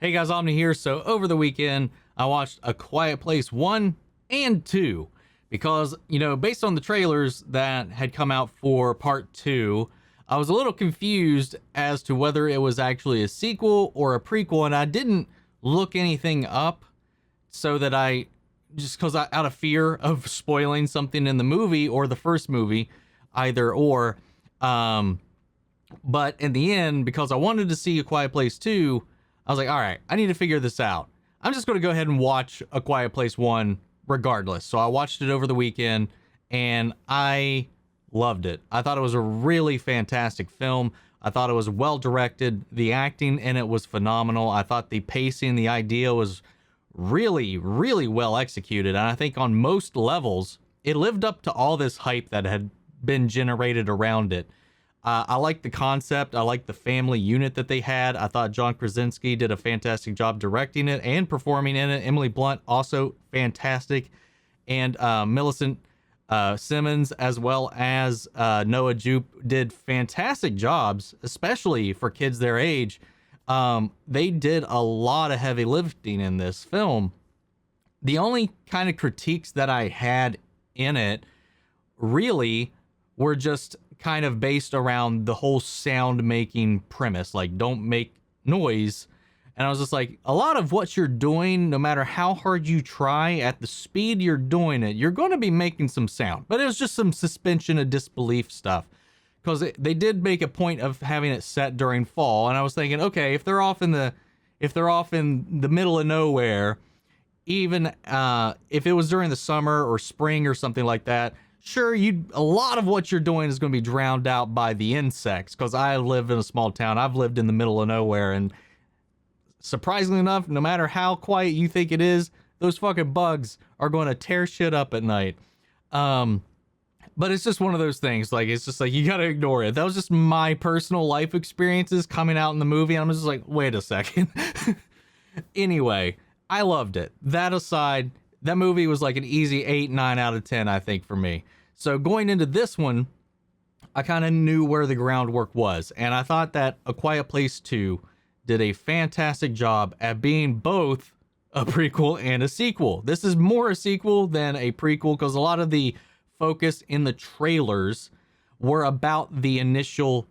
Hey guys, Omni here. So over the weekend, I watched A Quiet Place 1 and 2 because, based on the trailers that had come out for part 2, I was a little confused as to whether it was actually a sequel or a prequel, and I didn't look anything up so that out of fear of spoiling something in the movie or the first movie, either or. But in the end, because I wanted to see A Quiet Place 2, I was like, all right, I need to figure this out. I'm just going to go ahead and watch A Quiet Place 1 regardless. So I watched it over the weekend and I loved it. I thought it was a really fantastic film. I thought it was well directed. The acting in it was phenomenal. I thought the pacing, the idea was really, really well executed. And I think on most levels, it lived up to all this hype that had been generated around it. I like the concept. I like the family unit that they had. I thought John Krasinski did a fantastic job directing it and performing in it. Emily Blunt, also fantastic. And Millicent Simmonds, as well as Noah Jupe, did fantastic jobs, especially for kids their age. They did a lot of heavy lifting in this film. The only kind of critiques that I had in it really were just kind of based around the whole sound making premise, like don't make noise. And I was just like, a lot of what you're doing, no matter how hard you try at the speed you're doing it, you're going to be making some sound. But it was just some suspension of disbelief stuff, because they did make a point of having it set during fall. And I was thinking, okay, if they're off in the middle of nowhere, even if it was during the summer or spring or something like that, sure, a lot of what you're doing is going to be drowned out by the insects, because I live in a small town. I've lived in the middle of nowhere, and surprisingly enough, no matter how quiet you think it is, those fucking bugs are going to tear shit up at night. But it's just one of those things. Like, it's just like, you got to ignore it. That was just my personal life experiences coming out in the movie. I'm just like, wait a second. Anyway, I loved it. That aside, that movie was like an easy 8, 9 out of 10, I think, for me. So going into this one, I kind of knew where the groundwork was. And I thought that A Quiet Place 2 did a fantastic job at being both a prequel and a sequel. This is more a sequel than a prequel, because a lot of the focus in the trailers were about the initial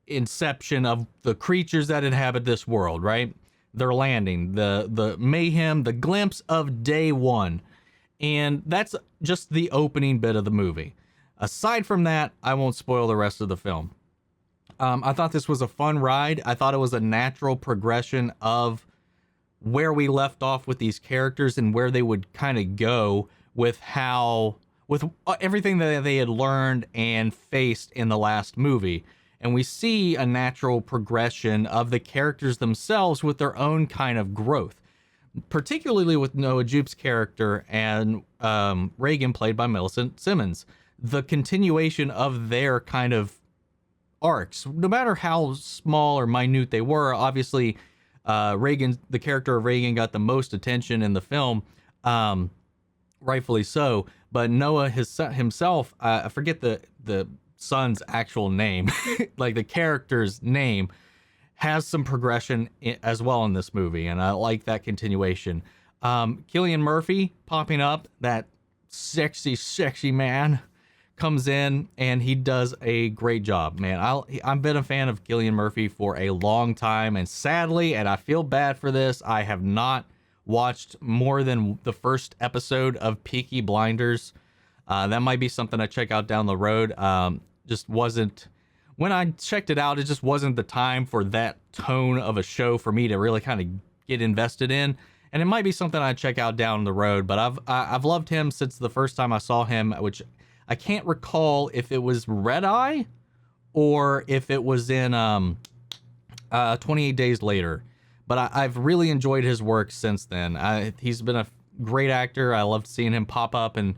inception of the creatures that inhabit this world, right? Their landing, the mayhem, the glimpse of day one. And that's just the opening bit of the movie. Aside from that, I won't spoil the rest of the film. I thought this was a fun ride. I thought it was a natural progression of where we left off with these characters and where they would kind of go with everything that they had learned and faced in the last movie. And we see a natural progression of the characters themselves with their own kind of growth, particularly with Noah Jupe's character and Reagan, played by Millicent Simmonds. The continuation of their kind of arcs, no matter how small or minute they were. Obviously, the character of Reagan got the most attention in the film, rightfully so. But Noah himself, I forget the son's actual name, like the character's name, has some progression as well in this movie, and I like that continuation. Cillian Murphy popping up, that sexy man, comes in and he does a great job, man. I've been a fan of Cillian Murphy for a long time, and sadly, and I feel bad for this, I have not watched more than the first episode of Peaky Blinders. That might be something I check out down the road. Just wasn't, when I checked it out, it just wasn't the time for that tone of a show for me to really kind of get invested in. And it might be something I check out down the road, but I've loved him since the first time I saw him, which I can't recall if it was Red Eye or if it was in 28 Days Later. But I've really enjoyed his work since then. He's been a great actor. I loved seeing him pop up and,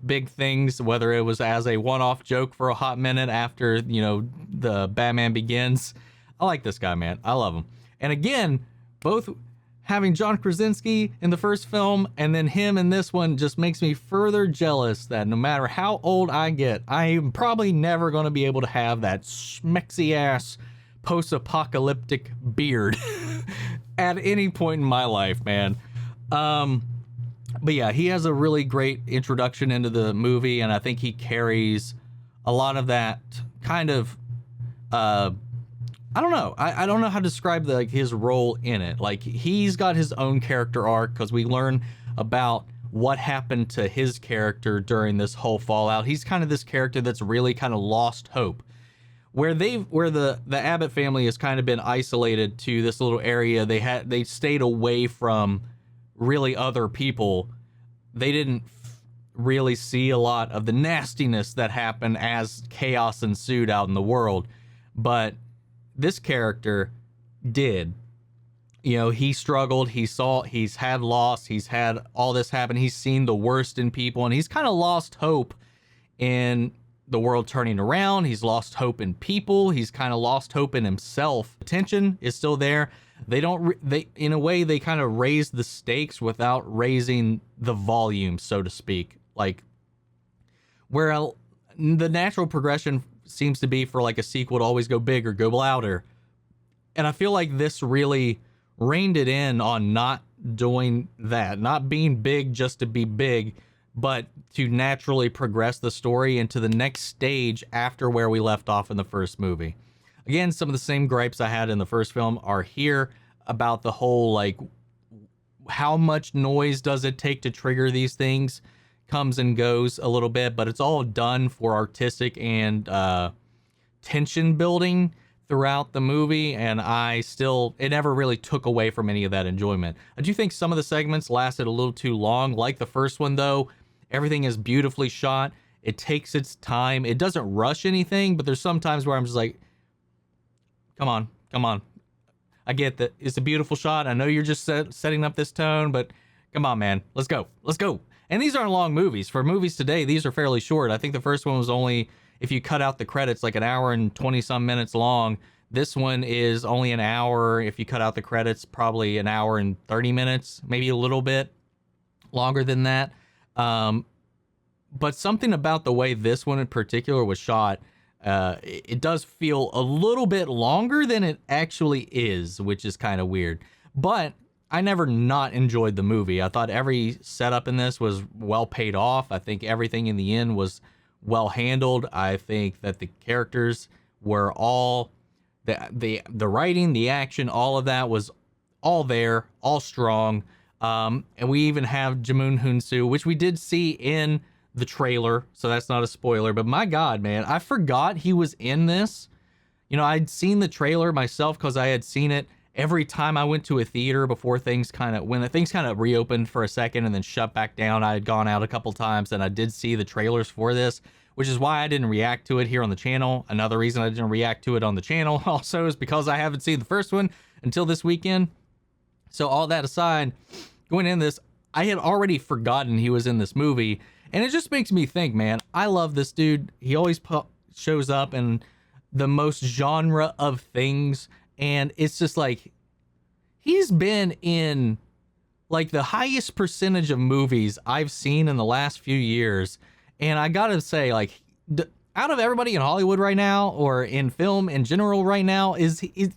big things, whether it was as a one-off joke for a hot minute after, the Batman Begins. I like this guy, man. I love him. And again, both having John Krasinski in the first film and then him in this one just makes me further jealous that no matter how old I get, I am probably never going to be able to have that schmexy ass post-apocalyptic beard at any point in my life, man. But yeah, he has a really great introduction into the movie, and I think he carries a lot of that kind of, I don't know. I don't know how to describe like his role in it. Like, he's got his own character arc because we learn about what happened to his character during this whole fallout. He's kind of this character that's really kind of lost hope. Where the Abbott family has kind of been isolated to this little area. They stayed away from really other people. They didn't really see a lot of the nastiness that happened as chaos ensued out in the world. But this character did. You know, he struggled, he's had loss, he's had all this happen, he's seen the worst in people, and he's kind of lost hope in the world turning around. He's lost hope in people, he's kind of lost hope in himself. The tension is still there. They in a way, they kind of raise the stakes without raising the volume, so to speak. Like, where the natural progression seems to be for like a sequel to always go bigger, go louder. And I feel like this really reined it in on not doing that, not being big just to be big, but to naturally progress the story into the next stage after where we left off in the first movie. Again, some of the same gripes I had in the first film are here about the whole, like, how much noise does it take to trigger these things? Comes and goes a little bit, but it's all done for artistic and tension building throughout the movie, and it never really took away from any of that enjoyment. I do think some of the segments lasted a little too long, like the first one, though. Everything is beautifully shot. It takes its time. It doesn't rush anything, but there's some times where I'm just like, come on. I get that it's a beautiful shot. I know you're just setting up this tone, but come on, man. Let's go. And these aren't long movies. For movies today, these are fairly short. I think the first one was only, if you cut out the credits, like an hour and 20-some minutes long. This one is only an hour. If you cut out the credits, probably an hour and 30 minutes, maybe a little bit longer than that. But something about the way this one in particular was shot, it does feel a little bit longer than it actually is, which is kind of weird. But I never not enjoyed the movie. I thought every setup in this was well paid off. I think everything in the end was well handled. I think that the characters were all, the writing, the action, all of that was all there, all strong. And we even have Djimon Hounsou, which we did see in the trailer, so that's not a spoiler. But my God, man, I forgot he was in this. You know, I'd seen the trailer myself because I had seen it every time I went to a theater before when things kind of reopened for a second and then shut back down. I had gone out a couple times and I did see the trailers for this, which is why I didn't react to it here on the channel. Another reason I didn't react to it on the channel also is because I haven't seen the first one until this weekend. So all that aside, going in this, I had already forgotten he was in this movie. And it just makes me think, man, I love this dude. He always shows up in the most genre of things. And it's just like, he's been in like the highest percentage of movies I've seen in the last few years. And I gotta say, like, out of everybody in Hollywood right now, or in film in general right now, is he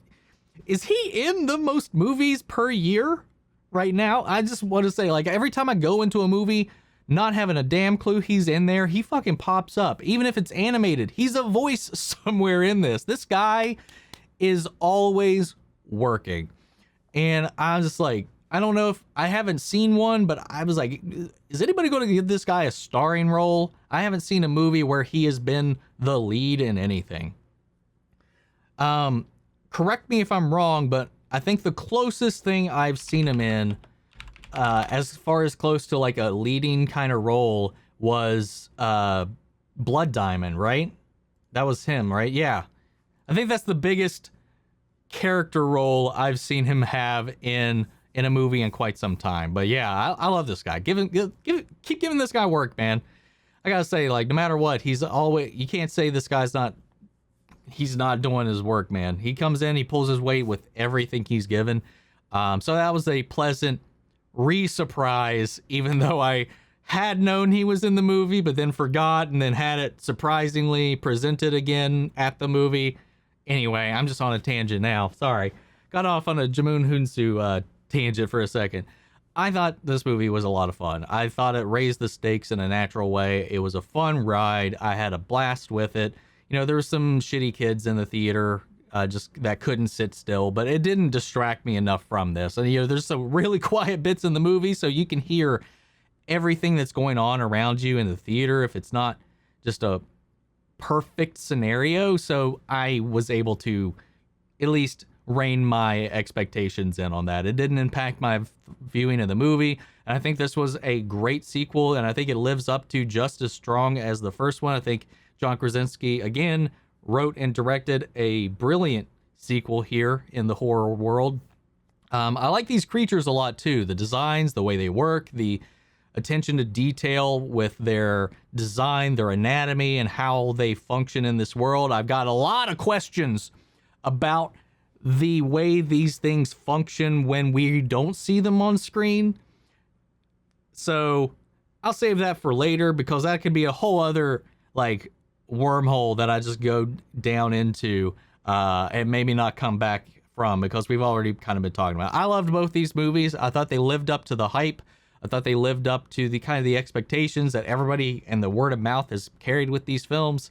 in the most movies per year right now? I just want to say, like, every time I go into a movie, not having a damn clue he's in there, he fucking pops up. Even if it's animated, he's a voice somewhere in this. This guy is always working. And I was just like, I don't know if I haven't seen one, but I was like, is anybody going to give this guy a starring role? I haven't seen a movie where he has been the lead in anything. Correct me if I'm wrong, but I think the closest thing I've seen him in, as far as close to like a leading kind of role, was Blood Diamond, right? That was him, right? Yeah. I think that's the biggest character role I've seen him have in a movie in quite some time. But yeah, I love this guy. Keep giving this guy work, man. I gotta say, like, no matter what, he's always, you can't say this guy's he's not doing his work, man. He comes in, he pulls his weight with everything he's given. So that was a pleasant re-surprise, even though I had known he was in the movie, but then forgot, and then had it surprisingly presented again at the movie. Anyway, I'm just on a tangent now. Sorry. got off on a Djimon Hounsou tangent for a second. I thought this movie was a lot of fun. I thought it raised the stakes in a natural way. It was a fun ride. I had a blast with it. You know, there were some shitty kids in the theater just that couldn't sit still, but it didn't distract me enough from this. And, you know, there's some really quiet bits in the movie, so you can hear everything that's going on around you in the theater if it's not just a perfect scenario. So I was able to at least rein my expectations in on that. It didn't impact my viewing of the movie, and I think this was a great sequel, and I think it lives up to just as strong as the first one. I think John Krasinski again wrote and directed a brilliant sequel here in the horror world. I like these creatures a lot too. The designs, the way they work, the attention to detail with their design, their anatomy, and how they function in this world. I've got a lot of questions about the way these things function when we don't see them on screen. So I'll save that for later, because that could be a whole other like wormhole that I just go down into and maybe not come back from, because we've already kind of been talking about it. I loved both these movies. I thought they lived up to the hype. I thought they lived up to the kind of the expectations that everybody and the word of mouth has carried with these films.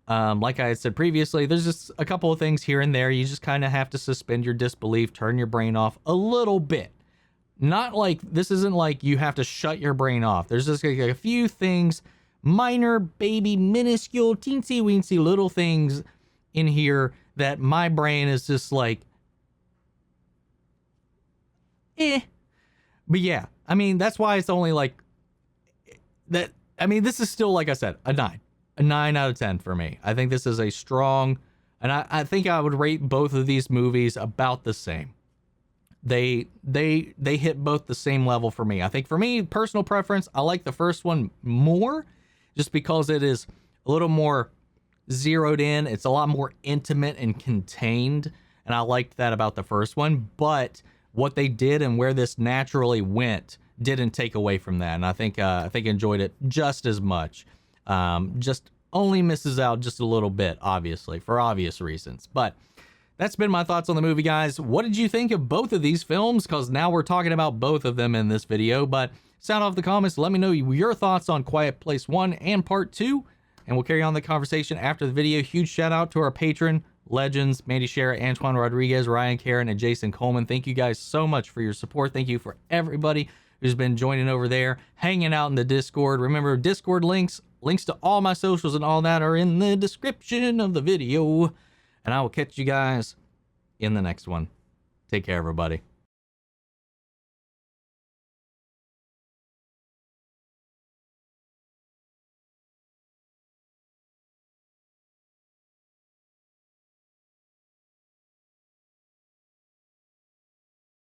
Like I had said previously, there's just a couple of things here and there. You just kind of have to suspend your disbelief, turn your brain off a little bit. Not like, this isn't like you have to shut your brain off. There's just like a few things, minor, baby, minuscule, teensy weensy little things in here that my brain is just like, eh. But yeah, I mean, that's why it's only like that. I mean, this is still, like I said, a 9 out of 10 for me. I think this is a strong, and I think I would rate both of these movies about the same. They hit both the same level for me. I think for me, personal preference, I like the first one more, just because it is a little more zeroed in. It's a lot more intimate and contained, and I liked that about the first one. But what they did and where this naturally went didn't take away from that, and I think enjoyed it just as much. Just only misses out just a little bit, obviously, for obvious reasons. But that's been my thoughts on the movie, guys. What did you think of both of these films? Because now we're talking about both of them in this video. But sound off the comments. Let me know your thoughts on Quiet Place 1 and Part 2. And we'll carry on the conversation after the video. Huge shout out to our patron legends, Mandy Shara, Antoine Rodriguez, Ryan Karen, and Jason Coleman. Thank you guys so much for your support. Thank you for everybody who's been joining over there, hanging out in the Discord. Remember, Discord links to all my socials and all that are in the description of the video. And I will catch you guys in the next one. Take care, everybody.